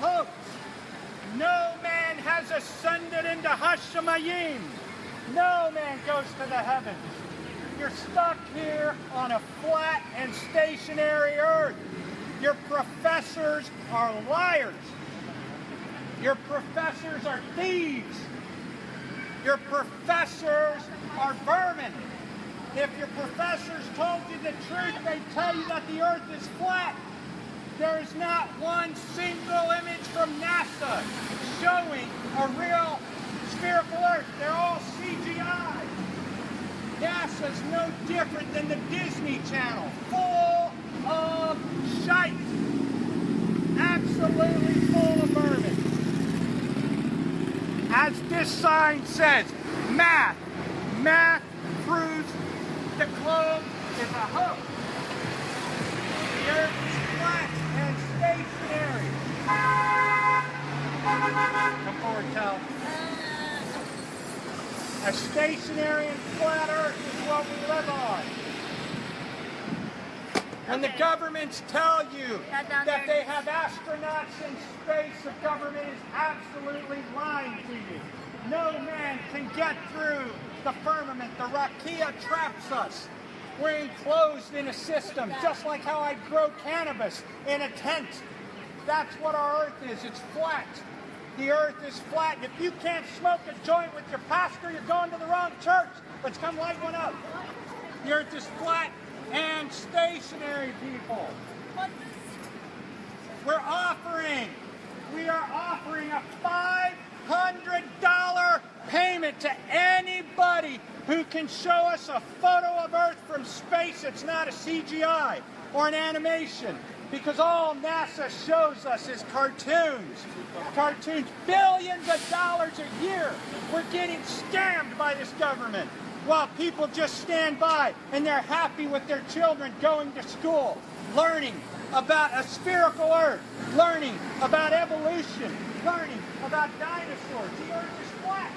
hoax. No man has ascended into Hashemayim. No man goes to the heavens. You're stuck here on a flat and stationary earth. Your professors are liars. Your professors are thieves. Your professors are vermin. If your professors told you the truth, they'd tell you that the earth is flat. There is not one single image from NASA showing a real spherical earth. They're all CGI. NASA's no different than the Disney Channel, full of shite. Absolutely full of vermin. As this sign says, math. Math proves the globe is a hoax. The earth is flat and stationary. Come forward, Cal. A stationary and flat earth is what we live on. When the governments tell you that they have astronauts in space, the government is absolutely lying to you. No man can get through the firmament. The rakia traps us. We're enclosed in a system, just like how I grow cannabis in a tent. That's what our earth is. It's flat. The earth is flat. If you can't smoke a joint with your pastor, you're going to the wrong church. Let's come light one up. The earth is flat and stationary, people. We are offering a $500 payment to anybody who can show us a photo of Earth from space. It's not a CGI or an animation, because all NASA shows us is cartoons. Cartoons, billions of dollars a year. We're getting scammed by this government, while people just stand by and they're happy with their children going to school, learning about a spherical Earth, learning about evolution, learning about dinosaurs. The Earth is flat.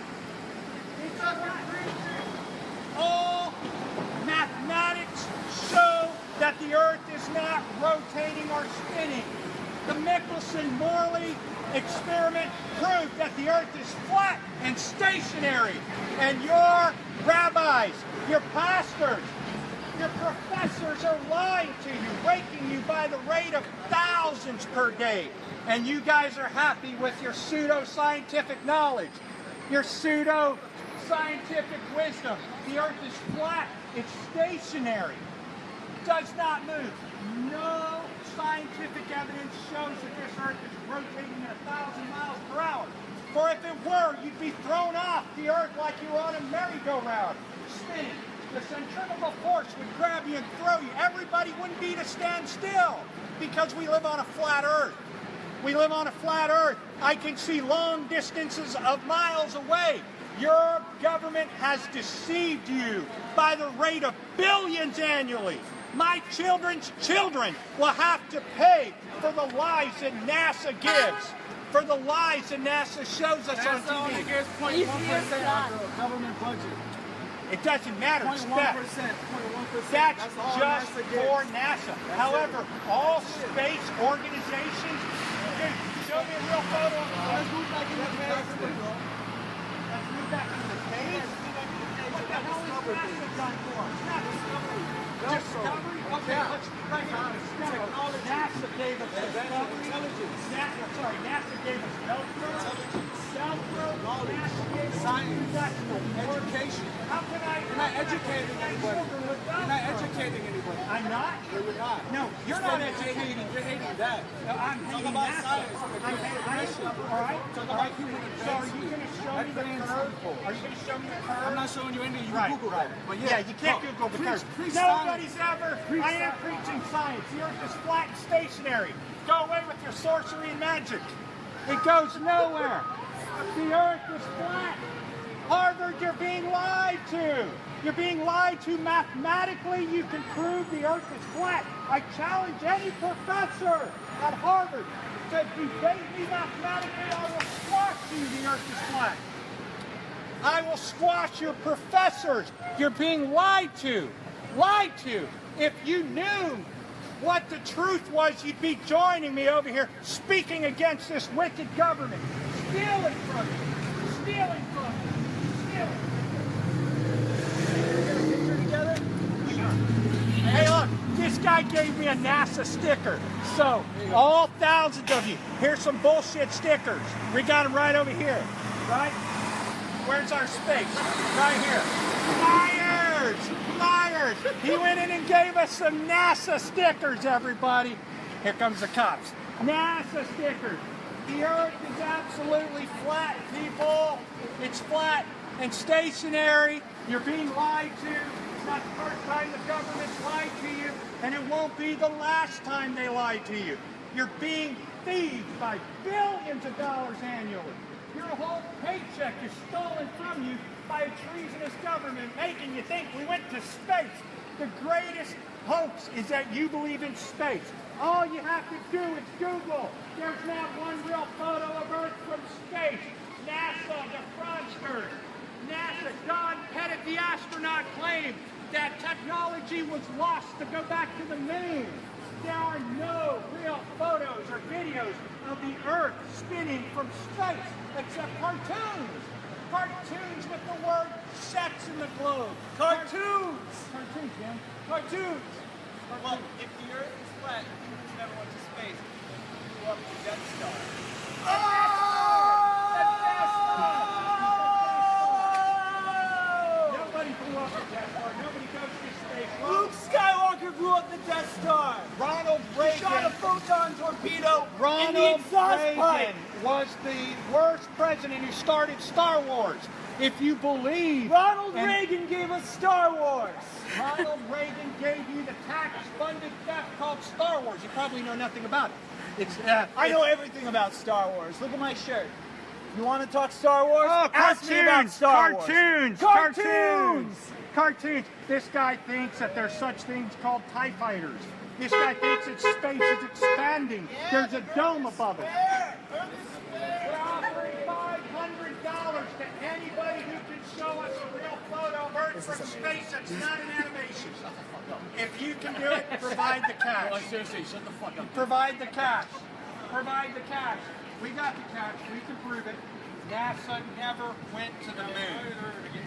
It's flat. All mathematics show that the Earth is not rotating or spinning. The Michelson-Morley experiment proved that the Earth is flat and stationary. And your rabbis, your pastors, your professors are lying to you, raking you by the rate of thousands per day. And you guys are happy with your pseudo-scientific knowledge, your pseudo-scientific wisdom. The Earth is flat, it's stationary, does not move. No scientific evidence shows that this Earth is rotating at 1,000 miles per hour. For if it were, you'd be thrown off the Earth like you were on a merry-go-round, spinning. The centrifugal force would grab you and throw you. Everybody wouldn't be to stand still, because we live on a flat Earth. We live on a flat Earth. I can see long distances of miles away. Your government has deceived you by the rate of billions annually. My children's children will have to pay for the lies that NASA gives, for the lies that NASA shows us on TV. Only gives 0.1% of the government budget. It doesn't matter. 0.1%. 0.1%. That's all just NASA for gives. NASA. However, all space organizations, dude, show me a real photo. Let's move back in the page. Let's move back into the page. What the hell is NASA done for us? Discovery. Discovery? Okay, let's break it down. Discovery. NASA gave us discovery. NASA gave us Velcro. Science, education. How can You're not educating anybody. You're not educating anybody. I'm not? No, you're not. No, you're not educating. You're hating that. No, I'm hating about NASA. science. I'm hating, all right? Talk about human So are you going to show me the curve? Are you going to show me the curve? I'm not showing you anything. You Right, Google right. that. But Yeah, you can't Google the curve. Nobody's ever, I am preaching science. The Earth is flat and stationary. Go away with your sorcery and magic. It goes nowhere. The Earth is flat. Harvard, you're being lied to. You're being lied to mathematically. You can prove the Earth is flat. I challenge any professor at Harvard to debate me mathematically. I will squash you. The Earth is flat. I will squash your professors. You're being lied to. Lied to. If you knew what the truth was, you'd be joining me over here speaking against this wicked government. Stealing from you. Stealing from you. Stealing. Get a picture together? Sure. Hey, look, this guy gave me a NASA sticker. So, all thousands of you, here's some bullshit stickers. We got them right over here. Right? Where's our space? Right here. Liars! Liars! He went in and gave us some NASA stickers, everybody. Here comes the cops. NASA stickers. The Earth is absolutely flat, people. It's flat and stationary. You're being lied to. It's not the first time the government's lied to you, and it won't be the last time they lied to you. You're being thieved by billions of dollars annually. Your whole paycheck is stolen from you by a treasonous government, making you think we went to space. The greatest hoax is that you believe in space. All you have to do is Google. There's not one real photo of Earth from space. NASA, the fraudsters. NASA, Don Pettit, the astronaut, claimed that technology was lost to go back to the moon. There are no real photos or videos of the Earth spinning from space, except cartoons. Cartoons with the word sex in the globe. Cartoons! Cartoons, man. Cartoons! Well, if the Earth is flat, humans never went to space. We blew up the Death Star. Nobody blew up the Death Star. Nobody goes to space. Luke Skywalker blew up the Death Star. Ronald Reagan. He shot a photon torpedo in the Ronald exhaust pipe. Reagan was the worst president who started Star Wars. If you believe... Ronald Reagan gave us Star Wars. Ronald Reagan gave you the tax-funded theft called Star Wars. You probably know nothing about it. I know everything about Star Wars. Look at my shirt. You want to talk Star Wars? Oh, Ask me about Star Wars. Cartoons! Cartoons! Cartoons! This guy thinks that there's such things called TIE fighters. This guy thinks that space is expanding. There's a dome above it. We're offering $500 to anybody who can show us a real photo of Earth from space that's not an animation. If you can do it, provide the cash. Oh, seriously, shut the fuck up. Provide the cash. Provide the cash. We got the cash. We can prove it. NASA never went to the moon.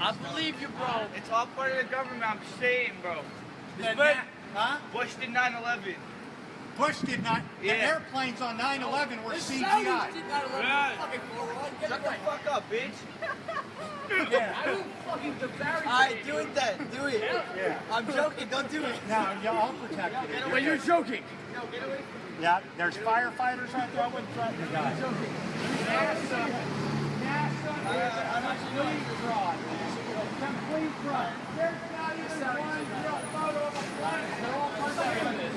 I believe you, bro. It's all part of the government. I'm saying, bro. Huh? Bush did 9/11. Bush did not. The Yeah. airplanes on 9/11 were The CGI. Saudis did not let Right. me fucking moron. Get Shut the away. fuck up, bitch. Yeah. I will fucking devour you. Alright, do it then. Do it. Yeah. I'm joking. Don't do it. No, yeah, I'll protect you. Well, you're joking. Yeah, there's firefighters right there. I wouldn't threaten the guy. NASA is a complete fraud. Complete fraud. There's not even one real photo of a planet. They're all cartoons.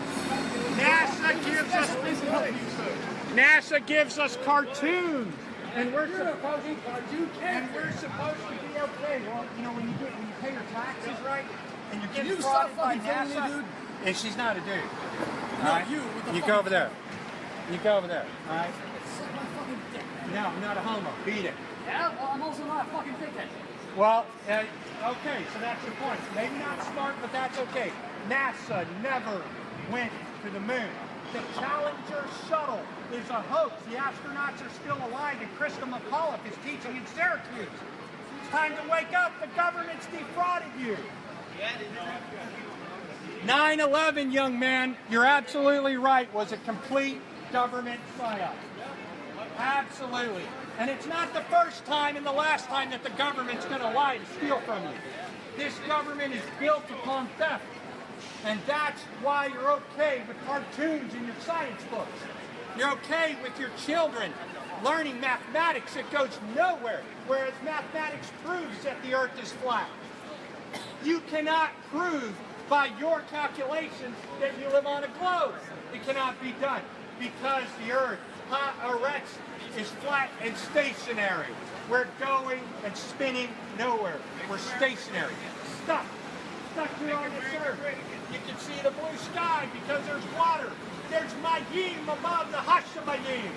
NASA gives us cartoons, and we're supposed to be okay. Well, you know, when you pay your taxes, right, and you're getting frauded by NASA, dude? and she's not a dude. No, All right? you. What the You fuck? go over there. You go over there. All right. Suck my fucking dick. No, I'm not a homo. Beat it. Yeah, well, I'm also not a fucking dickhead. Well, okay, so that's your point. Maybe not smart, but that's okay. NASA never went to the moon. The Challenger shuttle is a hoax. The astronauts are still alive, and Krista McAuliffe is teaching in Syracuse. It's time to wake up. The government's defrauded you. 9/11, young man, you're absolutely right, was a complete government psyop. Absolutely. And it's not the first time and the last time that the government's going to lie to steal from you. This government is built upon theft. And that's why you're okay with cartoons in your science books. You're okay with your children learning mathematics that goes nowhere, whereas mathematics proves that the Earth is flat. You cannot prove by your calculations that you live on a globe. It cannot be done because the Earth is flat and stationary. We're going and spinning nowhere. We're stationary. Stuck here on this Earth. You can see the blue sky because there's water. There's Mayim above the Hashemayim.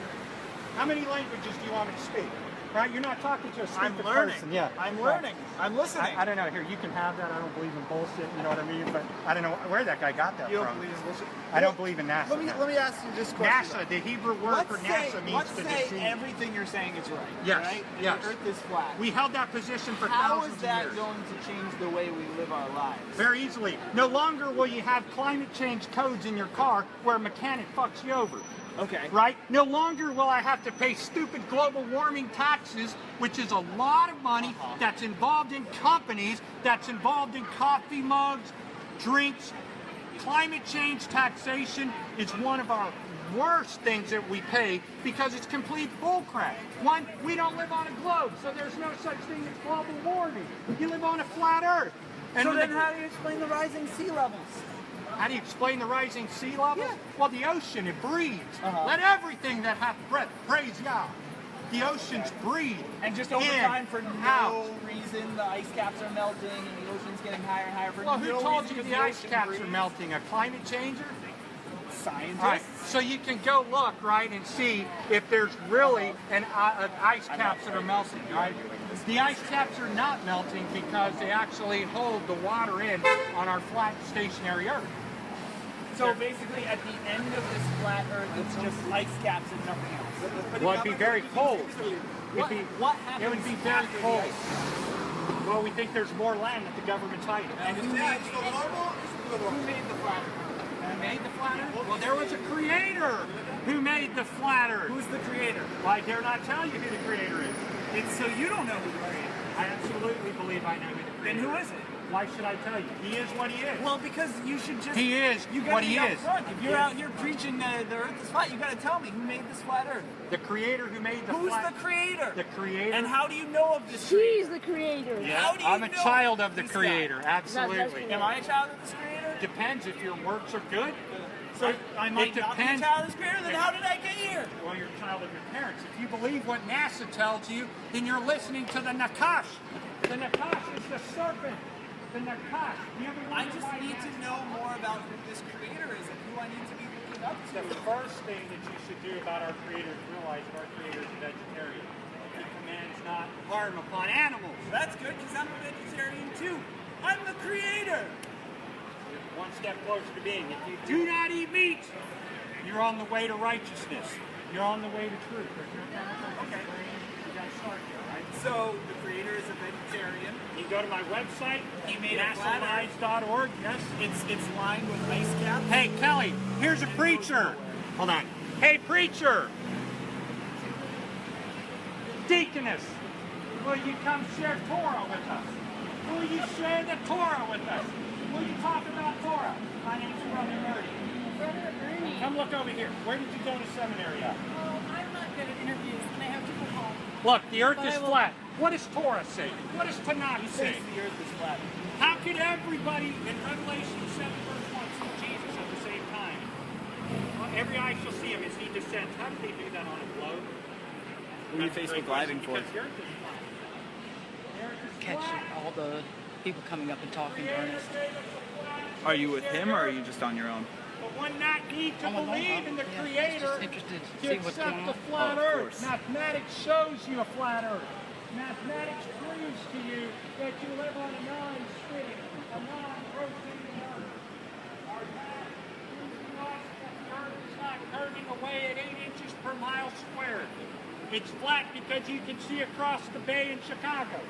How many languages do you want me to speak? right? You're not talking to a stupid I'm learning. person. Yeah, I'm Right. learning. I'm listening. I don't know. Here, you can have that. I don't believe in bullshit. You know what I mean? But I don't know where that guy got that You don't from. believe in bullshit? I don't believe in NASA. Let me ask you this question. NASA, the Hebrew word for NASA means let's to say deceive. everything you're saying is right. Yes, Right? And yes. The Earth is flat. We held that position for How thousands is that of years. going to change the way we live our lives? Very easily. No longer will you have climate change codes in your car where a mechanic fucks you over. Okay. Right? No longer will I have to pay stupid global warming taxes, which is a lot of money that's involved in companies, that's involved in coffee mugs, drinks. Climate change taxation is one of our worst things that we pay because it's complete bullcrap. One, we don't live on a globe, so there's no such thing as global warming. You live on a flat Earth. And So when then the- how do you explain the rising sea levels? How do you explain the rising sea levels? Yeah. Well, the ocean, it breathes. Uh-huh. Let everything that hath breath praise Yah. The oceans breathe. And just over in, time, for no out. reason, the ice caps are melting and the ocean's getting higher and higher for Well, no who told reason you because the ice ocean caps are breathes. melting? A climate changer? Scientists. All right, so you can go look, right, and see if there's really an ice caps that are melting, right? The ice caps are not melting because they actually hold the water in on our flat stationary Earth. So basically, at the end of this flat Earth, it's just ice caps and nothing else. Well, it'd be very cold. What happens It would be very after the cold. ice caps? Well, we think there's more land that the government's hiding. And who made the flat Earth? Who made the flat Earth? Well, there was a creator who made the flat Earth. Who's the creator? Well, I dare not tell you who the creator is. It's so you don't know who the creator is. I absolutely believe I know who the Then creator who is. is it? Why should I tell you? He is what he is. Well, because you should just. He is You gotta what he be is. upfront. If you're out here preaching the Earth is flat, you got to tell me who made this flat Earth. The creator who made the Who's flat the creator? The creator. And how do you know of this She's creator? the creator. Yeah, How do you I'm a know child of the this creator. guy? Absolutely. Am I a child of this creator? Depends if your works are good. So I might It not be a depends. child of this creator. Then how did I get here? Well, you're a child of your parents. If you believe what NASA tells you, then you're listening to the Nakash. The Nakash is the serpent. The Nakash. You ever I wonder just why need to NASA- know more about who this creator is and who I need to be looking up to. The first thing that you should do about our creator is realize that our creator is a vegetarian. He commands not harm upon animals. That's good because I'm a vegetarian too. I'm the creator. You're one step closer to being. If you do not eat meat, you're on the way to righteousness. You're on the way to truth. Okay. You gotta start there, right? So the creator is a vegetarian. You go to my website, He made a flat Earth. NASALives.org, yes. It's lined with ice caps. Hey, Kelly, here's a preacher. Hold on. Hey, preacher. Deaconess, will you come share Torah with us? Will you share the Torah with us? Will you talk about Torah? My name's Brother Ernie. Brother Ernie. Come look over here. Where did you go to seminary at? Oh, I'm not good at interviews, and I have to go home. Look, the earth But is I will- flat. What does Torah say? What does Tanakh He say? says the earth is flat. How could everybody in Revelation 7 verse 1 see Jesus at the same time? Well, every eye shall see him as he descends. How did they do that on a globe? What are you That's a Facebook great Living question, for? because the earth is flat. The earth is Catch flat. all the people coming up and talking to Ernest. Are you with him or are you just on your own? But one not need to I'm alone, believe huh? in the Yeah, Creator just interested to to see what's accept going the on. flat Oh, of Earth. course. Mathematics shows you a flat Earth. Mathematics proves to you that you live on a non-spinning, a non-rotating Earth. Our math proves to us that the Earth is not curving away at 8 inches per mile squared. It's flat because you can see across the bay in Chicago.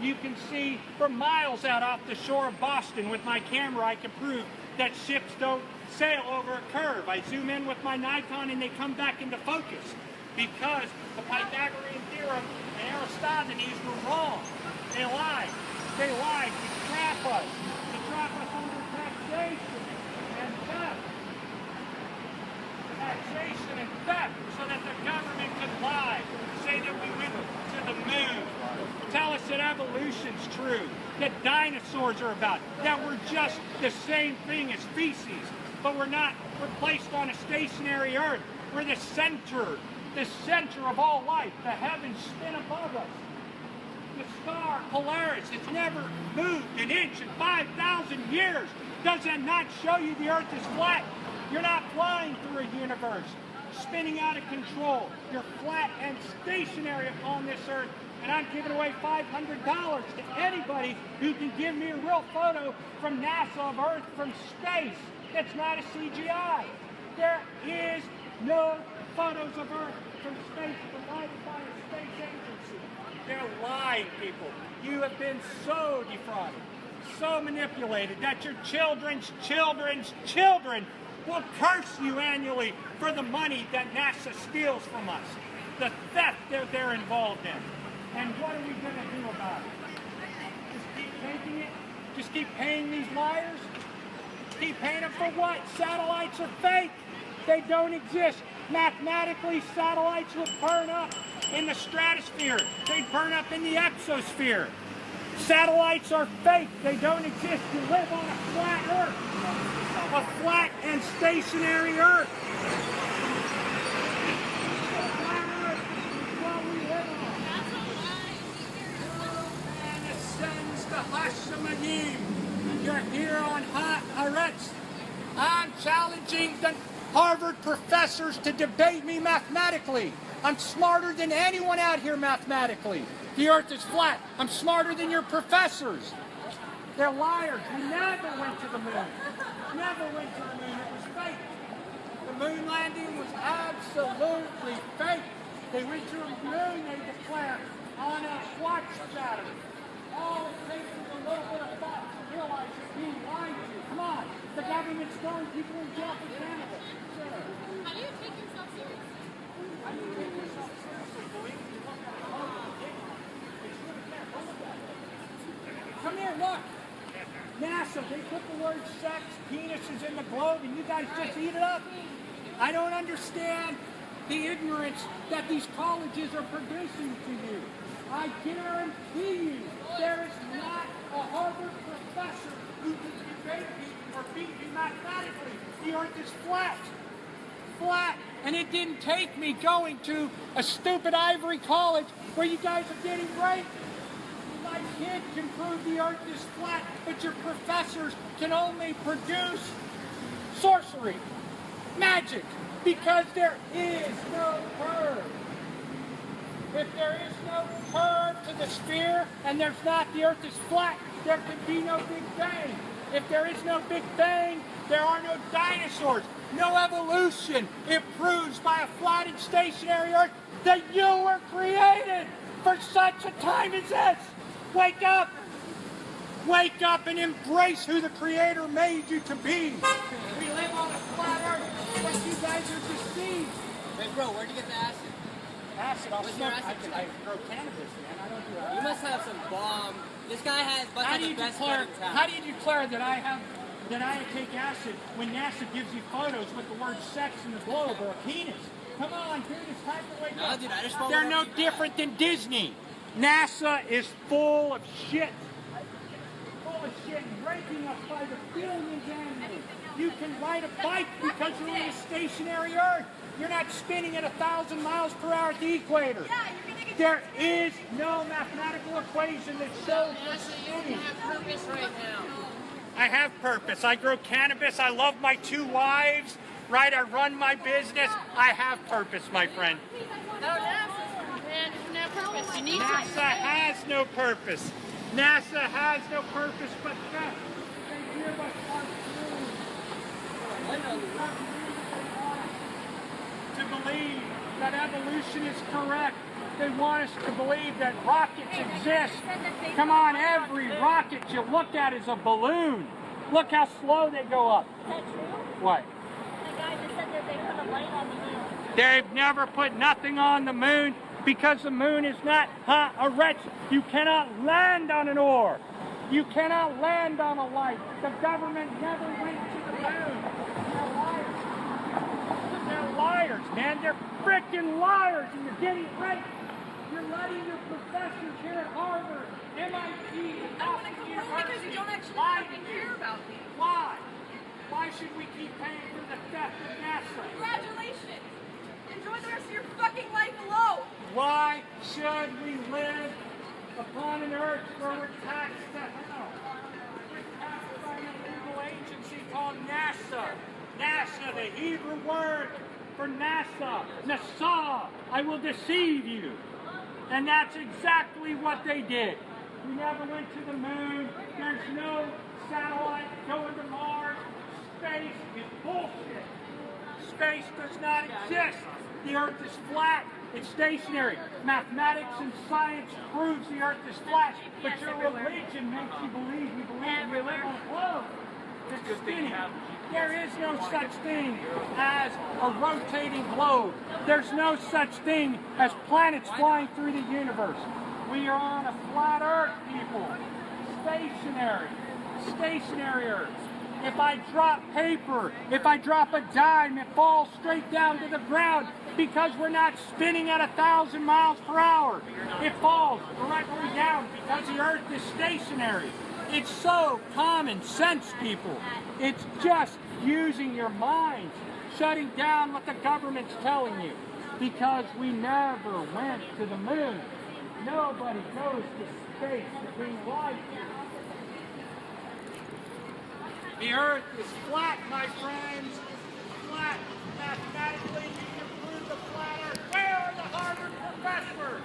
You can see for miles out off the shore of Boston. With my camera, I can prove that ships don't sail over a curve. I zoom in with my Nikon and they come back into focus because the Pythagorean theorem and Aristophanes were wrong. They lied. They lied to trap us under taxation and theft. Taxation and theft so that the government could lie, say that we went to the moon, tell us that evolution's true, that dinosaurs are about, that we're just the same thing as feces, but we're not. We're placed on a stationary Earth. We're the center of all life. The heavens spin above us. The star Polaris has never moved an inch in 5,000 years. Does that not show you the Earth is flat? You're not flying through a universe. spinning out of control. You're flat and stationary upon this earth. And I'm giving away $500 to anybody who can give me a real photo from NASA of Earth from space that's not a CGI. There is no photos of Earth from space provided by a space agency. They're lying, people. You have been so defrauded, so manipulated that your children's children will curse you annually for the money that NASA steals from us, the theft that they're involved in. And what are we going to do about it? Just keep taking it? Just keep paying these liars? Keep paying them for what? Satellites are fake. They don't exist. Mathematically, satellites would burn up in the stratosphere. They burn up in the exosphere. Satellites are fake. They don't exist. You live on a flat Earth. A flat and stationary Earth. You're here on Haaretz. I'm challenging the Harvard professors to debate me mathematically. I'm smarter than anyone out here mathematically. The Earth is flat. I'm smarter than your professors. They're liars. We never went to the moon. Never went to the moon. It was fake. The moon landing was absolutely fake. They went to the moon, they declare, on a watch Saturn. All it takes is a little bit of thought to realize you're being lied to. Come on, the government's throwing people in jail for Canada. Sure. How do you take yourself seriously? How do you take yourself seriously? Believe me, you look at a photo of it. It's really there. Come look at it. Come here, look. NASA, they put the word sex, penises in the globe, and you guys just eat it up. I don't understand the ignorance that these colleges are producing to you. I guarantee you, there is not a Harvard professor who can debate me or beat me mathematically. The Earth is flat. Flat. And it didn't take me going to a stupid ivory college where you guys are getting raped. My kid can prove the Earth is flat, but your professors can only produce sorcery, magic, because there is no curve. If there is no curve to the sphere and there's not, the Earth is flat, there can be no Big Bang. If there is no Big Bang, there are no dinosaurs, no evolution. It proves by a flat and stationary Earth that you were created for such a time as this. Wake up! Wake up and embrace who the Creator made you to be. We live on a flat Earth, but you guys are deceived. Wait, bro, where'd you get the acid? Acid, I'll What's smoke. your acid I grow cannabis, man. I don't do that. You must have some bomb. This guy has must have the best gun in town. How do you declare that I take acid when NASA gives you photos with the word sex in the globe or a penis? Come on, dude, it's time to wake up. Dude, I just won't They're let no you different than Disney. NASA is full of shit. Full of shit, breaking us by the billions annually. You can ride a bike because you're on a stationary Earth. You're not spinning at 1,000 miles per hour at the equator. There is no mathematical equation that shows you're spinning. Purpose right now. I have purpose. I grow cannabis. I love my 2 wives. Right? I run my business. I have purpose, my friend. No, man, it's no purpose. You need NASA has no purpose. NASA has no purpose but theft. They give us our to believe that evolution is correct. They want us to believe that rockets exist. Come on, every rocket you look at is a balloon. Look how slow they go up. Is that true? What? The guy just said that they put a light on the moon. They've never put nothing on the moon because the moon is not Haaretz. You cannot land on an ore. You cannot land on a light. The government never went to the moon. They're liars. They're liars, man. They're freaking liars, and you're getting raped. You're letting your professors here at Harvard, MIT, I want to come home because you don't actually lie fucking to you. care about me. Why? Why should we keep paying for the theft of NASA? Congratulations. Enjoy the rest of your fucking life alone. Why should we live upon an earth where we're taxed to hell? We're taxed by an illegal agency called NASA. NASA, the Hebrew word for NASA. NASA, I will deceive you. And that's exactly what they did. We never went to the moon. There's no satellite going to Mars. Space is bullshit. Space does not exist. The Earth is flat. It's stationary. Mathematics and science proves the Earth is flat. But your religion makes you believe we live on a globe. It's spinning. There is no such thing as a rotating globe. There's no such thing as planets flying through the universe. We are on a flat Earth, people. Stationary. Stationary Earth. If I drop paper, if I drop a dime, it falls straight down to the ground because we're not spinning at 1,000 miles per hour. It falls directly down because the Earth is stationary. It's so common sense, people. It's just using your minds, shutting down what the government's telling you. Because we never went to the moon. Nobody goes to space to being lied to. The Earth is flat, my friends. Flat. Mathematically, you can prove the flat Earth. Where are the Harvard professors?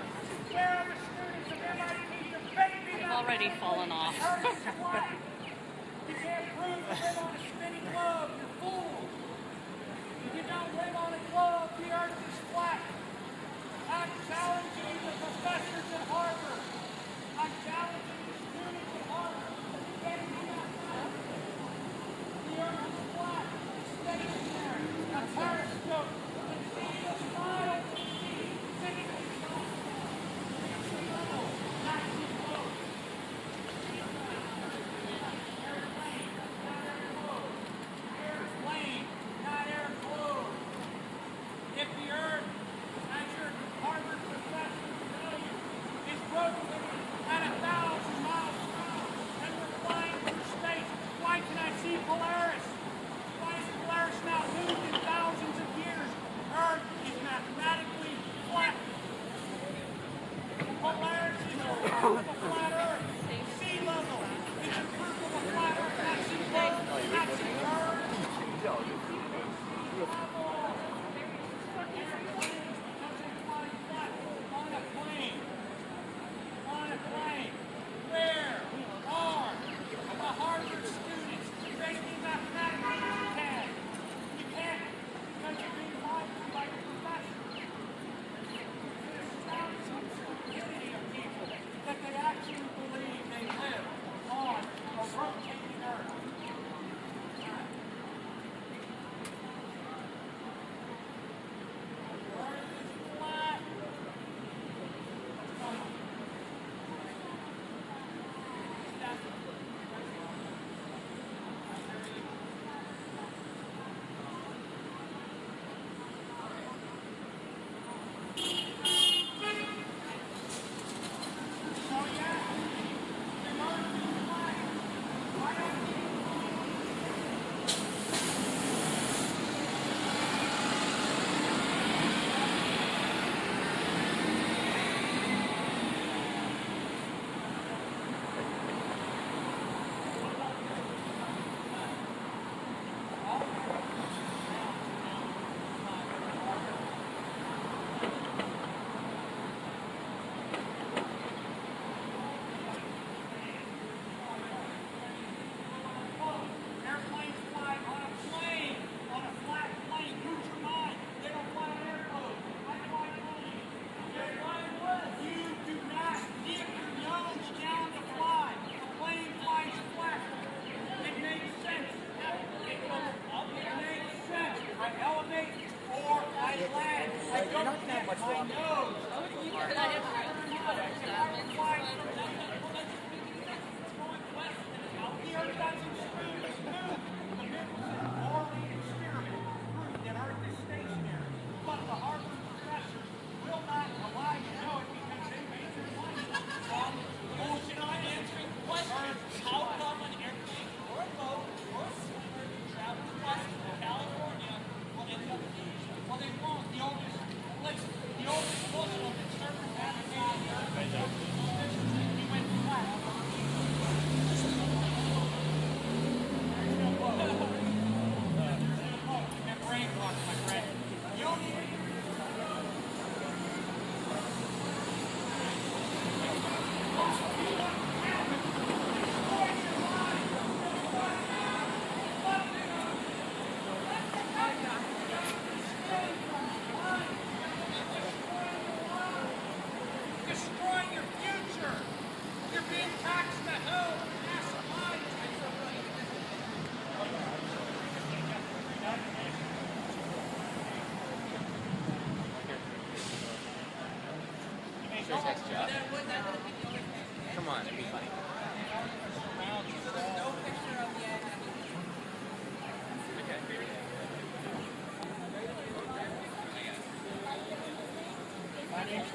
Where are the students of MIT debating? They've already fallen off. The Earth is flat. You can't prove you live on a spinning globe. You're fools. You don't live on a globe. The Earth is flat. I'm challenging the professors at Harvard. I'm challenging the students at Harvard. The Earth is flat, stationary, a periscope. It's the smile to see, sitting in the sun. It's the level, not the globe. Airplane, not air globe. If the Earth, as your Harvard professors tell you, is rotating at 1,000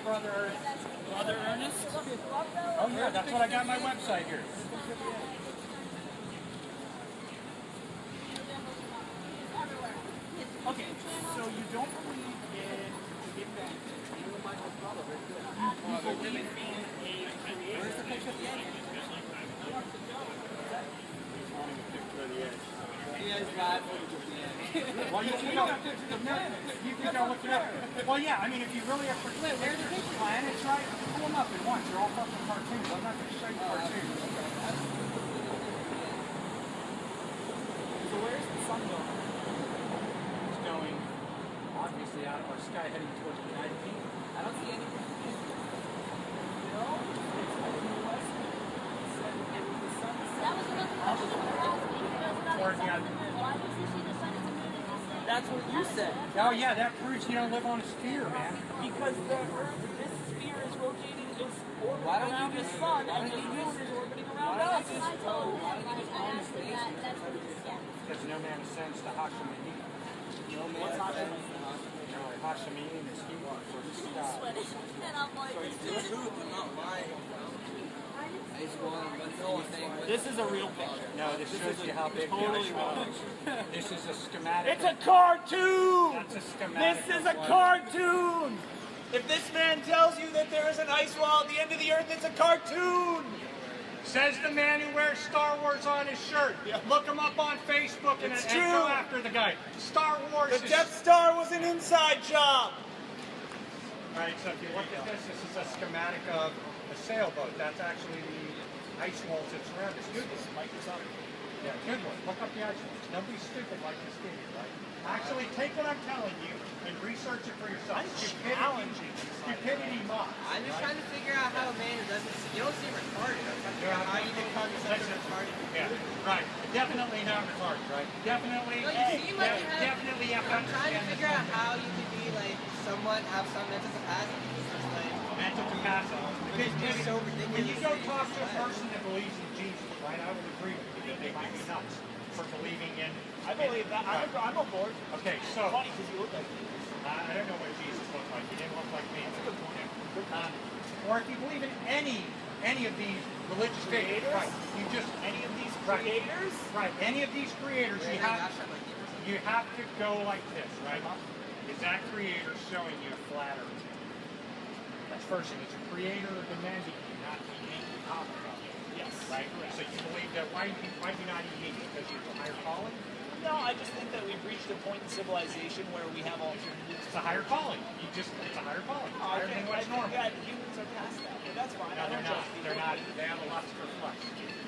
Brother Ernest. Brother Ernest? Oh yeah, that's what I got on my website here. Okay, so you don't believe in the Big Bang. You and Michael's brother, very good. You believe in a creator. Where's the picture of the egg? You guys got footage of the egg. Well, you can go look it up. Well, yeah, I mean, if you really have to where the picture planets, right? Pull them up at once. They're all fucking cartoons. I'm not going to show you cartoons. So where's the sun going? It's going, obviously, out of our sky heading towards the United Kingdom. I don't see anything. No, it's like in the west. The sun's That was another question you were asking. It was about Or, the sun yeah. and the moon. Why would you see the sun as a moon and you said? That's what you said. Oh, yeah, that proves you don't live on a sphere, man. Because the Earth, this sphere is rotating, is orbiting around the sun, and the moon is orbiting around us. That's what I told him. Like, I asked him that. That's what he said. Because no man ascends to Hashemini. What's happening? Hashemini is he for the sky. And I'm like, It's the truth, I'm not lying. I just want to know anything. This is a real picture. No, this shows you how big the Totally ice wall is. This is a schematic. It's a cartoon! That's a schematic. This is a cartoon! If this man tells you that there is an ice wall at the end of the earth, it's a cartoon! Says the man who wears Star Wars on his shirt. Look him up on Facebook and It's go true. after the guy. Star Wars The is... Death Star was an inside job! Alright, so if you look at this, this is a schematic of a sailboat. That's actually the ice walls that surround us. Good one. Microsoft. Yeah, good one. Look up the ice walls. Nobody's stupid like this kid here, right? Actually, take what I'm telling you and research it for yourself. I'm challenging. Stupidity mocks. I'm just trying to figure out how a man who doesn't see, you don't seem retarded. I'm trying to figure out how you become such a retarded. Yeah, right. Definitely not retarded, right? Definitely. No, you seem like you have. Definitely have to I'm trying to understand figure out this how you can be like somewhat have some mental capacity. It's just like mental capacity. it's just so ridiculous. When you go talk to a person that believes in Jesus, right, I would agree with you that they might be nuts for believing in. I believe that. I'm on board. Okay, so Funny because you look like me. I don't know what Jesus looked like. He didn't look like me. Or if you believe in any of these religious figures, Creators? right? You just Any of these Right. creators? right. Any of these creators, you have to go like this, right? Is that creator showing you a flat earth? That's first thing. It's a creator demanding you not to eat meat and talk about it. Yes. Right? So you believe that why do you not eat meat? Because you have a higher calling? No, I just think that we've reached a point in civilization where we have alternatives. It's a higher calling. It's a higher calling. It's higher than what's normal. Yeah, humans are past that, but that's fine. No, I they're don't not. judge people. They're not. They have a lust for flesh.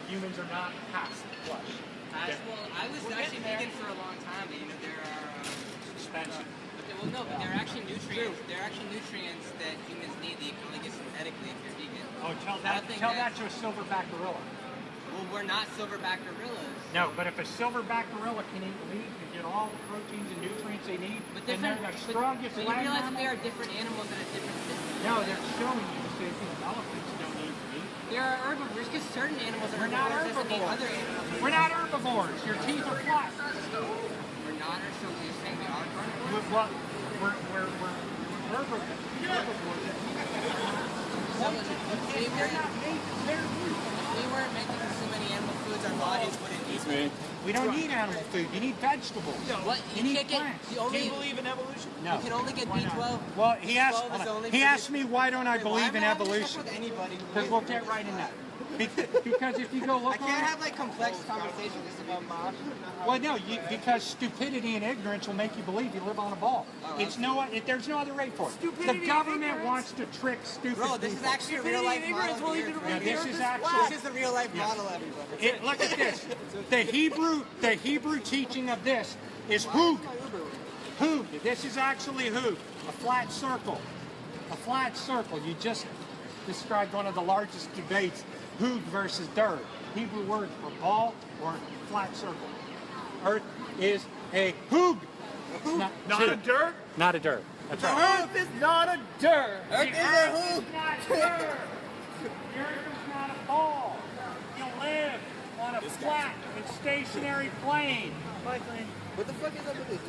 Humans are not past flesh. Well, I was actually thinking for a long time that there are. Suspension. Well, no, but there are actually nutrients. There are actually nutrients that humans need that you can only get synthetically if you're vegan. Oh, tell I think that to a silverback gorilla. Well, we're not silverback gorillas. No, but if a silverback gorilla can eat meat and get all the proteins and nutrients they need, But then they're the strongest But you land realize that mammal. there are different animals that have different systems. No, they're showing you the same thing. Elephants don't eat meat. There are herbivores because certain animals are We're not herbivores doesn't mean herbivores. other animals. We're not herbivores. Your teeth are flat. We're not, or so you're saying we are carnivores? We're herbivores. If we weren't making so many animal foods, our bodies wouldn't need. We don't need animal food. You need vegetables. What? You need can't get. plants. You Do only. you believe in evolution? No. You can only get B12. Well, he asked. 12 is only He for asked the- me why don't I Wait, why believe am in I having this evolution? with anybody? Because we'll get right in that. Because if you go look I can't on it, have like complex conversations just about mosh. well, no, because stupidity and ignorance will make you believe you live on a ball. There's no other rate for it. Stupidity The government and wants to trick stupid Bro, this is people. actually a real life model. ignorance will lead you to Yeah, believe this the is earth actually. This is the real life model, everybody. Look at this. The Hebrew teaching of this is hug. Hug. This is actually hug. A flat circle. A flat circle. You just described one of the largest debates. Hug versus der. Hebrew word for ball or flat circle. Earth is a hug. Not a dirt? Not a dirt. That's The right. earth is not a dirt. Earth is a hoop. It's not dirt. The earth is not a ball. You live on a flat and stationary plane. What the fuck is up with this?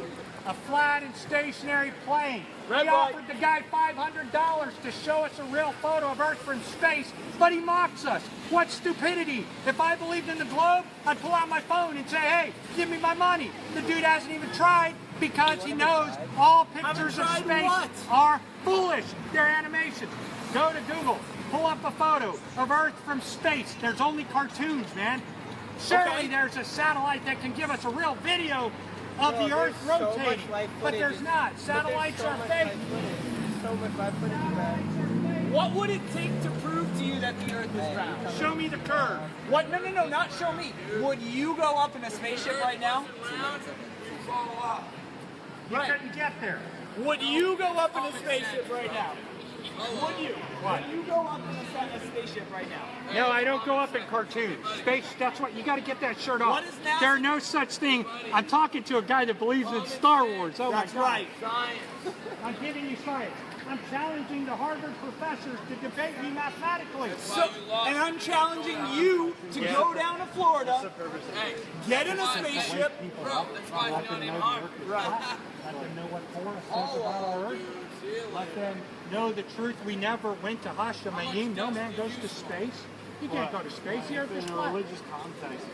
A flat and stationary plane. Red We light. offered the guy $500 to show us a real photo of Earth from space, but he mocks us. What stupidity. If I believed in the globe, I'd pull out my phone and say, hey, give me my money. The dude hasn't even tried because he knows all pictures of tried space what? are foolish. They're animations. Go to Google, pull up a photo of Earth from space. There's only cartoons, man. Surely Okay. there's a satellite that can give us a real video of the Earth there's so rotating, much live but there's footage. not. Satellites are fake. So much live footage of that. What would it take to prove to you that the Earth is round? Show me the curve. What? No, not show me. Would you go up in a spaceship right now? You couldn't get there. Would you go up in a spaceship right now? Would you? What? Would you go up in a spaceship right now? No, I don't go up in cartoons. Space, that's what, you got to get that shirt off. What is NASA? There's no such thing. I'm talking to a guy that believes in Star Wars. Oh That's my God. right. I'm giving you science. I'm challenging the Harvard professors to debate me mathematically. So, and I'm challenging you to go down to Florida, get in a spaceship. Let them know what Torah says about our Earth. Let them know the truth. We never went to Hashemayim. No man goes to space. You can't go to space. The Earth is flat. context,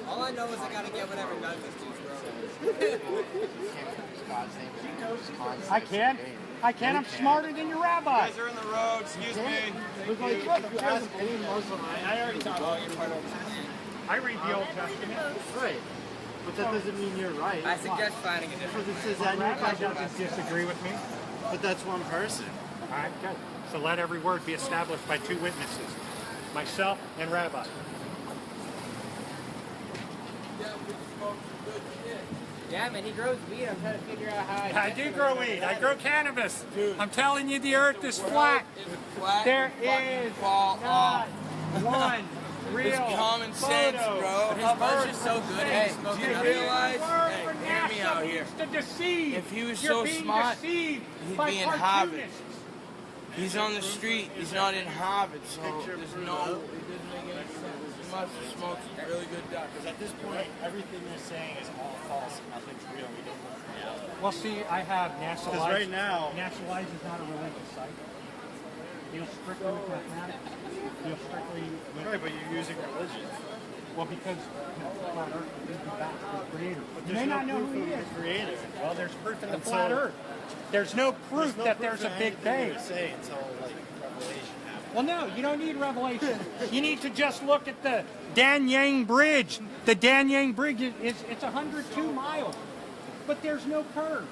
All I know is I gotta get whatever gun this dude's bro. I can. I'm smarter than your rabbi. are in the road, excuse me. Look like if you ask any Muslim, I already talked about your part of I read the Old Testament. Right. But that doesn't mean you're right. I suggest finding a different. Because it says that in your Rabbi contract. doesn't disagree with me. But that's one person. All right, good. So let every word be established by two witnesses, myself and Rabbi. Yeah, man, he grows weed. I'm trying to figure out how I do grow weed. I grow cannabis. I'm telling you, the Earth is flat. There is not one real common sense, photo bro. of His bud's Earth just so from good. space. Hey, do you It realize? is word Hey, for hear me NASA out here. means to deceive. If he was You're so being smart, deceived he'd by be in Harvard. cartoonists. He's on the street. He's not in Harvard, so there's no. It doesn't make any sense. He must have smoked some really good duck. Because at this point, everything they're saying is all false and nothing's real. We don't know the reality. Well, see, I have NASA Because Lives. right now- NASA Lives is not a religious site. Deals strictly with mathematics. Deals strictly with... Right, but you're using religion. Well, because flat Earth is back to the Creator. But You there's may no not know proof who he of is. the creator. Well, there's proof in the Until- flat Earth. There's no proof no that proof there's a of Big anything Bang. they say until like Revelation happens. Well, no, you don't need revelation. You need to just look at the Danyang Bridge. The Danyang Bridge it's 102 miles, but there's no curve.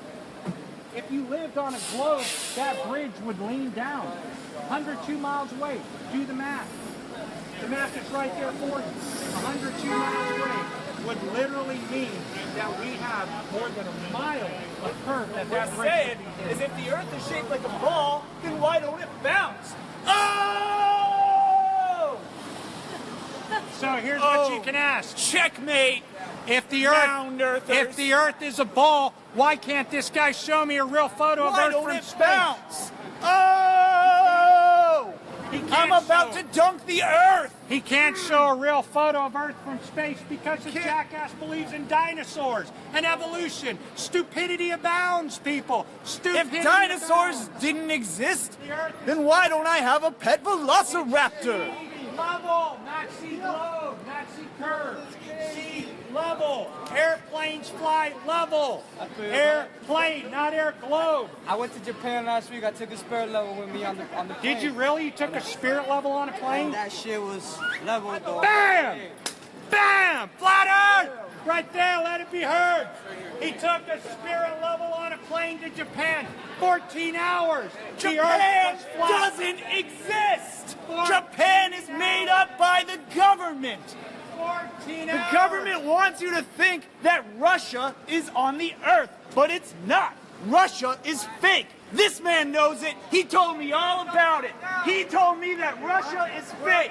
If you lived on a globe, that bridge would lean down. 102 miles away. Do the math. The math is right there for you. 102 miles away would literally mean that we have more than a mile of curve that What I'm bridge saying would be is if the Earth is shaped like a ball, then why don't it bounce? Oh! So here's what you can ask. Checkmate! If the Round Earth, earthers. if the Earth is a ball, why can't this guy show me a real photo of Why Earth don't from it space? bounce? Oh! He can't I'm about show- to dunk the Earth! He can't show a real photo of Earth from space because the jackass believes in dinosaurs and evolution. Stupidity abounds, people. Stupidity If dinosaurs abounds. didn't exist, The Earth is then why don't I have a pet velociraptor? level, not see globe, not see curve. See level. Airplanes fly level. Airplane, not air globe. I went to Japan last week. I took a spirit level with me on the plane. Did you really? You took a spirit level on a plane? That shit was level though. Bam! Bam! Flat Earth! Right there, let it be heard. He took a spirit level on a plane to Japan. 14 hours. The Japan Earth was flat. doesn't exist! Japan is made up by the government! 14 The hours. government wants you to think that Russia is on the Earth, but it's not. Russia is fake. This man knows it. He told me all about it. He told me that Russia is fake.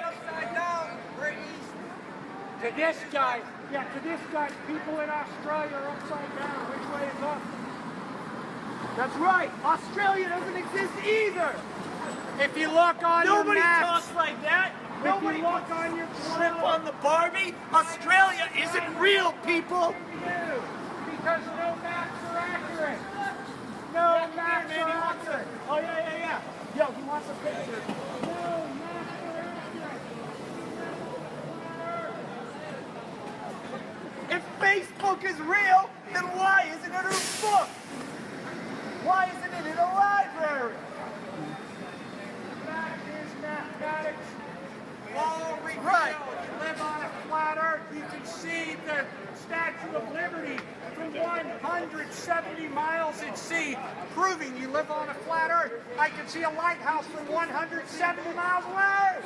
To this guy, people in Australia are upside down. Which way is up? That's right. Australia doesn't exist either. If you look on Nobody your maps, talks like that. Nobody wants on your shrimp on the Barbie. Australia isn't real, people. Because no maps are accurate. No maps are accurate. Oh, yeah. Yo, he wants a picture. No maps are accurate. If Facebook is real, then why isn't it a book? Why isn't it in a library? That is mathematics. All we Right. know is live on a flat earth. You can see the Statue of Liberty from 170 miles at sea, proving you live on a flat earth. I can see a lighthouse from 170 miles away.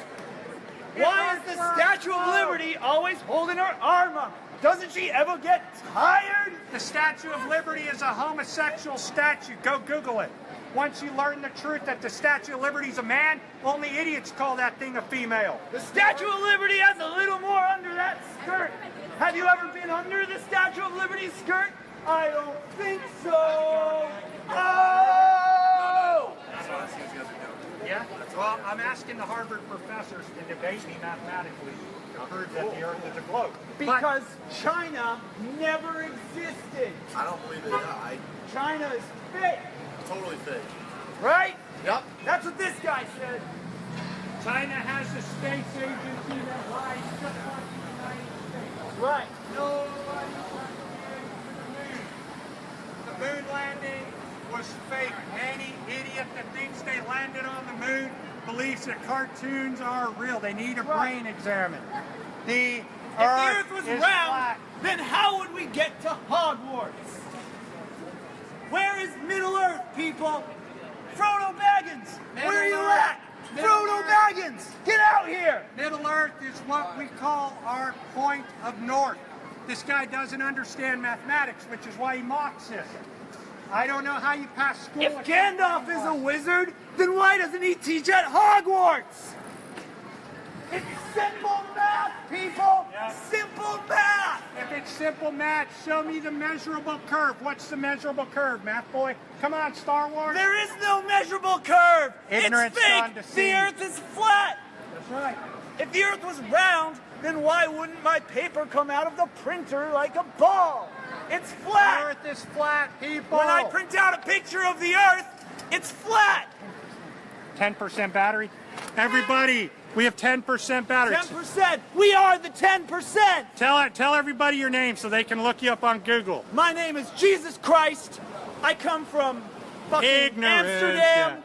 Why is the Statue of Liberty always holding her arm up? Doesn't she ever get tired? The Statue of Liberty is a homosexual statue. Go Google it. Once you learn the truth that the Statue of Liberty is a man, only idiots call that thing a female. The Statue of Liberty has a little more under that skirt. Have you ever been under the Statue of Liberty's skirt? I don't think so. Oh! Yeah? Well, I'm asking the Harvard professors to debate me mathematically to prove that the Earth is a globe. Because China never existed. I don't believe it. China is fake, Totally fake. right? Yep. That's what this guy said. China has a space agency that lies just like the United States. Right. Nobody wants to the moon. The moon landing was fake. Any idiot that thinks they landed on the moon believes that cartoons are real. They need a brain examined. The Earth was is round, flat. then how would we get to Hogwarts? Where is Middle Earth, people? Frodo Baggins, where are you at? Frodo Baggins, get out here! Middle Earth is what we call our point of north. This guy doesn't understand mathematics, which is why he mocks us. I don't know how you pass school. If Gandalf is a wizard, then why doesn't he teach at Hogwarts? It's simple math, people! Simple math! If it's simple math, show me the measurable curve. What's the measurable curve, math boy? Come on, Star Wars. There is no measurable curve! Ignorance It's gone fake! to The seed. Earth is flat! That's right. If the Earth was round, then why wouldn't my paper come out of the printer like a ball? It's The flat! Earth is flat, people. When I print out a picture of the Earth, it's flat! 10% battery. Everybody, we have 10% battery. 10%! We are the 10%! Tell everybody your name so they can look you up on Google. My name is Jesus Christ. I come from fucking Ignorance. Amsterdam. Yeah.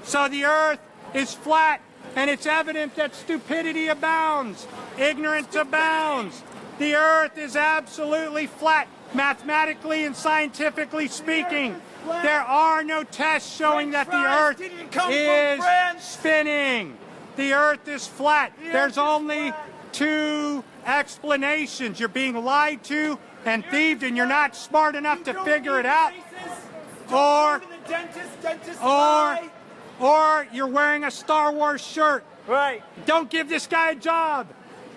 So the Earth is flat, and it's evident that stupidity abounds. Ignorance abounds. The Earth is absolutely flat, mathematically and scientifically speaking. There are no tests showing that the French Earth fries didn't come from is France. spinning. The Earth is flat. There's only two explanations. You're being lied to and thieved, and you're not smart enough to figure it out. Or, Go to the dentist lie. or you're wearing a Star Wars shirt. Right. Don't give this guy a job.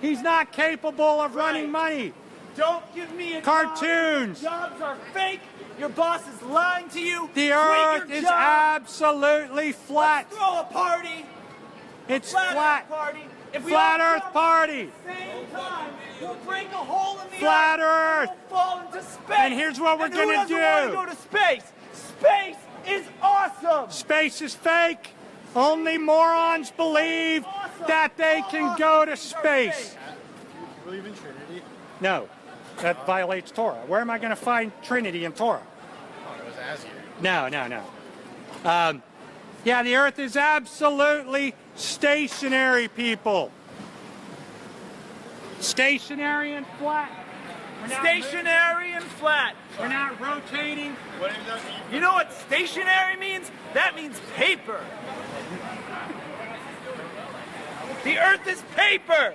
He's not capable of running money. Don't give me a Cartoons. job. Jobs are fake. Your boss is lying to you. The Quit Earth your is job. absolutely flat. Let's throw a party. It's Flat flat. Earth party. If we Flat all Earth jump party. At the same time, we'll break a hole in the Flat earth. Earth. We'll fall into space. And here's what we're And who gonna doesn't want to do? go to space? Space is awesome. Space is fake. Only morons believe that they can go to space. Believe in Trinity? No, that violates Torah. Where am I going to find Trinity in Torah? Oh, it was Azir. No. Yeah, the Earth is absolutely stationary, people. Stationary and flat. We're not Stationary and flat. We're not rotating. What is that? You know what stationary means? That means paper. The Earth is paper.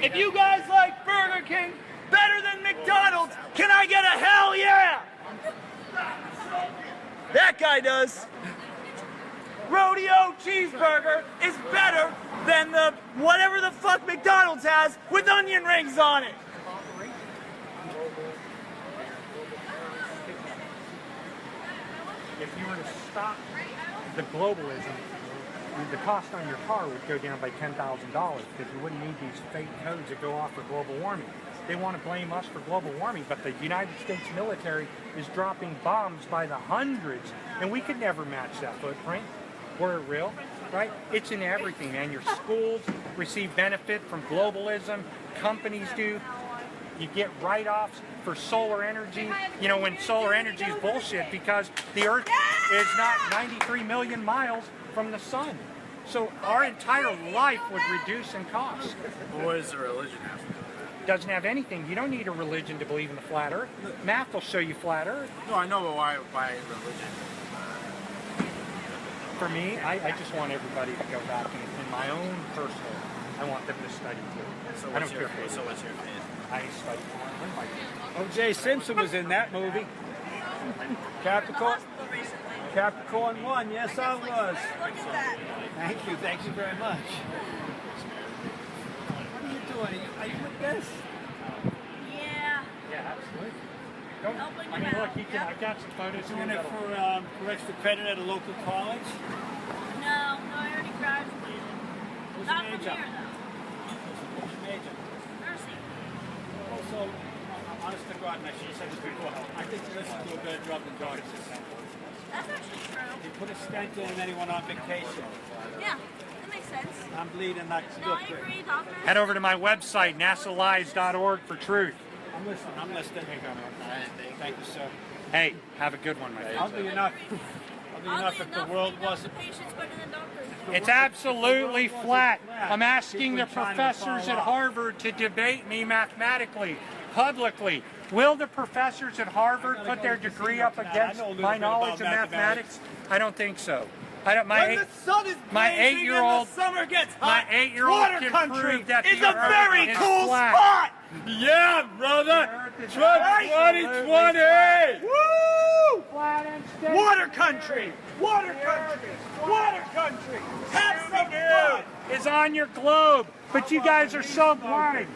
If you guys like Burger King better than McDonald's, can I get a hell yeah? That guy does. Rodeo cheeseburger is better than the whatever the fuck McDonald's has with onion rings on it. If you were to stop the globalism, the cost on your car would go down by $10,000 because you wouldn't need these fake codes that go off for global warming. They want to blame us for global warming, but the United States military is dropping bombs by the hundreds, and we could never match that footprint. Were it real, right? It's in everything, man. Your schools receive benefit from globalism. Companies do. You get write-offs for solar energy. You know, when solar energy is bullshit because the Earth is not 93 million miles from the sun. So our entire life would reduce in cost. What does the religion have? Doesn't have anything. You don't need a religion to believe in the flat Earth. Math will show you flat Earth. No, I know, but why religion? For me, I just want everybody to go back in my own personal. I want them to study too. So I don't what's your care. so what's your opinion? I study. O.J. Simpson was in that movie. Capricorn 1, yes I was. Look at that. Thank you very much. What are you doing? Are you with this? Yeah. Yeah, absolutely. Don't, Helping I mean, him look, out. he can, I've got some photos. Doing it for extra credit at a local college? No, I already graduated. What's Not your from major? here, though. What's your major? Nursing. Also, honest to God, and I should have said this before, I think the nurses do a better job than doctors. That's actually true. He put a stent in and then he went on vacation. Yeah, that makes sense. I'm bleeding, not No, I still agree, doctor. Head over to my website, nasalies.org for truth. I'm listening. Thank you, sir. Hey, have a good one, my I'll friend. be enough. I'll be enough if the world wasn't. Patients better than doctors. It's absolutely flat. I'm asking the professors at Harvard to debate me mathematically, publicly. Will the professors at Harvard put their degree up against my knowledge of mathematics? I don't think so. I don't. When the sun is my blazing 8-year-old, and the summer gets my hot, 8-year-old water can country prove that is the a Earth very is cool flat. spot. Yeah, brother. Trump 2020. Woo! Flat and steady. Water country. Water country. Water country. Have some fun. Is on your globe, but you guys are so blind.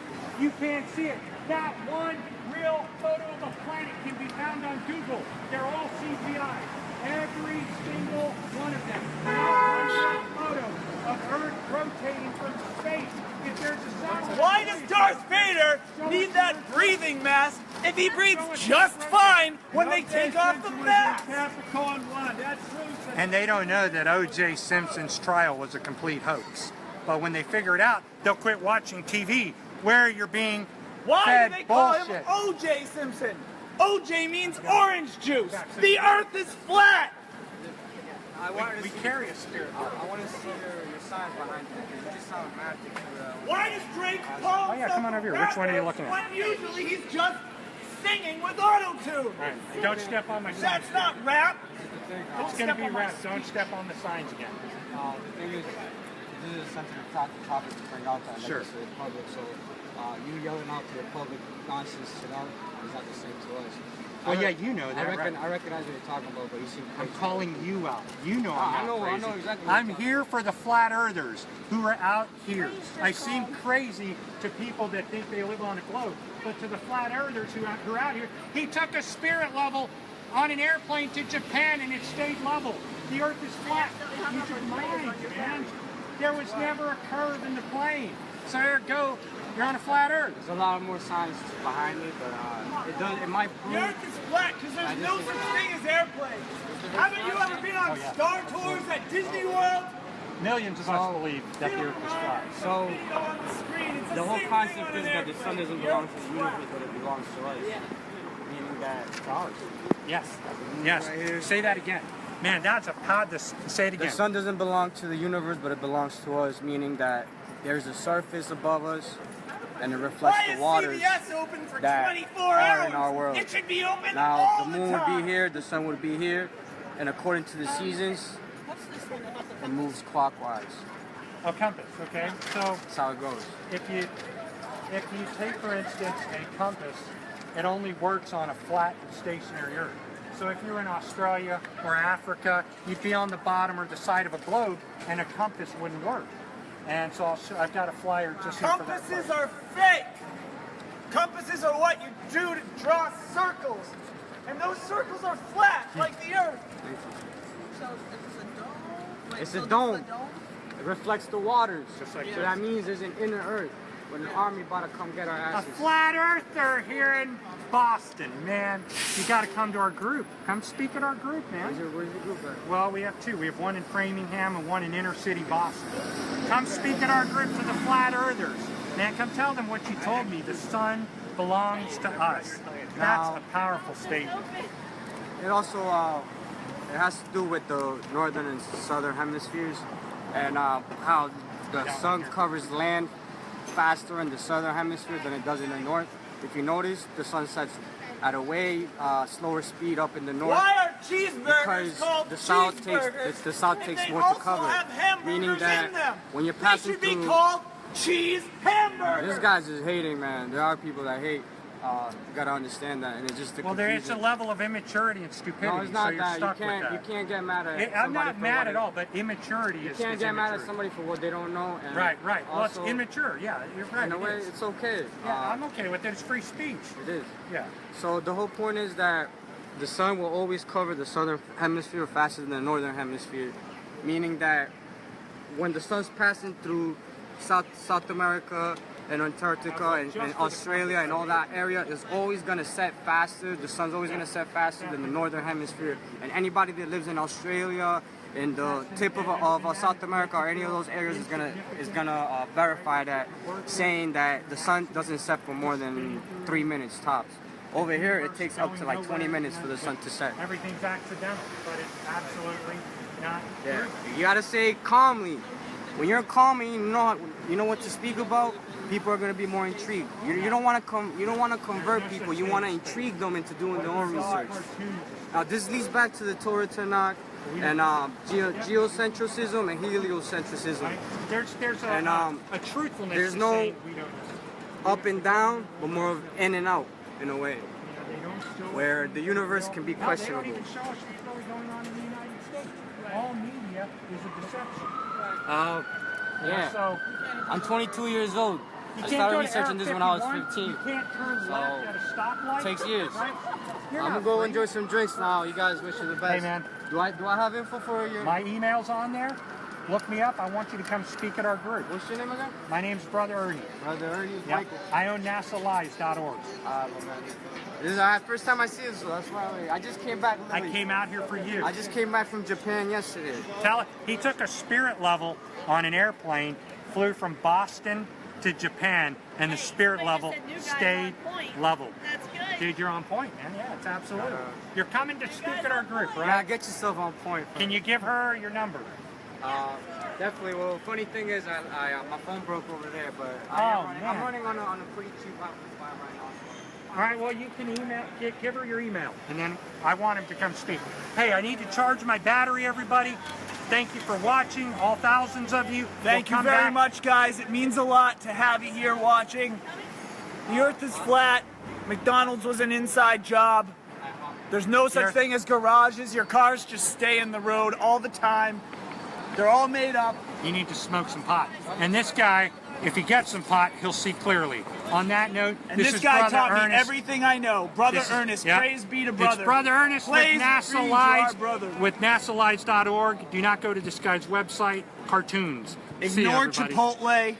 You can't see it. Not one real photo of a planet can be found on Google. They're all CGI. Every single one of them. Not one real photo of Earth rotating from space. If there's a satellite. Why does Darth Vader need that breathing mask if he breathes just fine when they take off the mask? Capricorn 1, that's true. And they don't know that O.J. Simpson's trial was a complete hoax. But when they figure it out, they'll quit watching TV where you're being Why fed do they call bullshit. him O.J. Simpson? O.J. means orange juice. The earth is flat. We carry a spirit. I want to see your signs behind you because you just sound mad to Why does Drake call Oh, yeah, come on over here. Which one are you looking at? when usually he's just singing with auto-tune? Right. Don't step on my signs. That's not rap. It's going to be rap. Don't step on the signs again. The thing is, this is a sensitive topic to bring out to Sure. the public, so you yelling out to the public nonsense to them is not the same to us. Well, yeah, you know that, I right? recognize what you're talking about, but you seem crazy. I'm calling you out. You know I I'm not know crazy. exactly what I'm you're here for the flat earthers who are out here. I seem crazy to people that think they live on a globe, but to the flat earthers who are out here, he took a spirit level on an airplane to Japan and it stayed level. The earth is flat. Use your mind, man. There was never a curve in the plane. So there you go. You're on a flat earth. There's a lot more science behind it, but it might prove. The earth is flat because there's no such thing as airplanes. Haven't you ever been on Star Tours at Disney World? Millions of us believe that the earth is flat. So Video on the screen. It's the whole concept is that the sun doesn't belong to the universe, but it belongs to us. Meaning that it's ours. Yes. Yes. Say that again. Man, that's a pod to say it again. The sun doesn't belong to the universe, but it belongs to us, meaning that there's a surface above us, and it reflects Why the waters is CBS open for that 24 are hours? in our world. It should be open Now, all the moon the time. would be here, the sun would be here, and according to the seasons, it moves clockwise. A compass, okay? So That's how it goes. if you take, for instance, a compass, it only works on a flat and stationary earth. So if you're in Australia or Africa, you'd be on the bottom or the side of a globe, and a compass wouldn't work. And so I've got a flyer just here for that. Compasses are fake. Compasses are what you do to draw circles. And those circles are flat, like the earth. It's a dome. It reflects the waters. Just like so this. that means there's an inner earth. When the army about to come get our A asses. flat earther here in Boston, man. You got to come to our group. Come speak at our group, man. Where's your group at? Well, we have two. We have one in Framingham and one in inner city Boston. Come speak at our group to the flat earthers. Man, come tell them what you told me. The sun belongs to us. That's a powerful statement. It also it has to do with the northern and southern hemispheres, and how the sun covers land faster in the southern hemisphere than it does in the north. If you notice, the sun sets at a way slower speed up in the north. Why are cheeseburgers Because called the south cheeseburgers? the south if takes they more to also cover, have hamburgers meaning that in them? when you're They passing should be through. called cheese hamburgers. This guy's just hating, man. There are people that hate. You gotta understand that, and it's just the Well, there is a confusion. level of immaturity and stupidity, No, it's so not you're that. You stuck with can't. that. You can't get mad at. I'm somebody not for mad what at all, but immaturity You is can't get mad at immaturity. somebody for what they don't know. And Right. Well, it's also, immature. Yeah, you're right. in a it way, is. it's okay. Yeah, I'm okay with it. It's free speech. It is. Yeah. So the whole point is that the sun will always cover the southern hemisphere faster than the northern hemisphere, meaning that when the sun's passing through South America and Antarctica and Australia and all that area, is always going to set faster. The sun's always going to set faster than the northern hemisphere. And anybody that lives in Australia, in the tip of South America or any of those areas is gonna verify that, saying that the sun doesn't set for more than 3 minutes tops. Over here, it takes up to like 20 minutes for the sun to set. Everything's accidental, but it's absolutely not Yeah, true. you gotta say calmly. When you're calm and you know what to speak about, people are gonna be more intrigued. You don't want to convert people. You want to intrigue them into doing their own research. Now this leads back to the Torah Tanakh and geocentrism and heliocentrism. There's And, a truthfulness. there's to no saying we don't know. Up and down, but more of in and out in a way, They don't show where the universe can be No, they don't questionable. even show us what's really going on in the United States. All media is a deception. Yeah. So I'm 22 years old. you I can't started go to researching this when I was 51. 15. You can't turn left at a stoplight. Takes years. Right? You're I'm not gonna go free. enjoy some drinks now. You guys wish you the best. Hey, man. Do I have info for you? My email's on there. Look me up. I want you to come speak at our group. What's your name again? My name's Brother Ernie. Brother Ernie. Yep. Michael. I own NASALies.org. Well, man. This is the first time I see this, so that's why I just came back. I came out here for you. I just came back from Japan yesterday. He took a spirit level on an airplane, flew from Boston to Japan, and the spirit level stayed level. That's good. Dude, you're on point, man. Yeah, it's absolutely. You're coming to speak at our group, Yeah, right? get yourself on point. Can you give her your number? Definitely. Well, funny thing is, my phone broke over there, but man. I'm running on a pretty cheap Wi-Fi right now. All right, well, you can give her your email, and then I want him to come speak. Hey, I need to charge my battery, everybody. Thank you for watching, all thousands of you. Thank you We'll come very back. much, guys. It means a lot to have you here watching. The earth is flat. McDonald's was an inside job. There's no such thing as garages. Your cars just stay in the road all the time. They're all made up. You need to smoke some pot. And this guy, if he gets some pot, he'll see clearly. On that note, And this this is guy Brother taught me Ernest. everything I know. Brother This is- Ernest, yeah. praise be to brother. It's Brother Ernest with Praise NASA be to our Lives, brother. with NASALives.org. Do not go to this guy's website. Cartoons. See ya, Ignore everybody. Chipotle.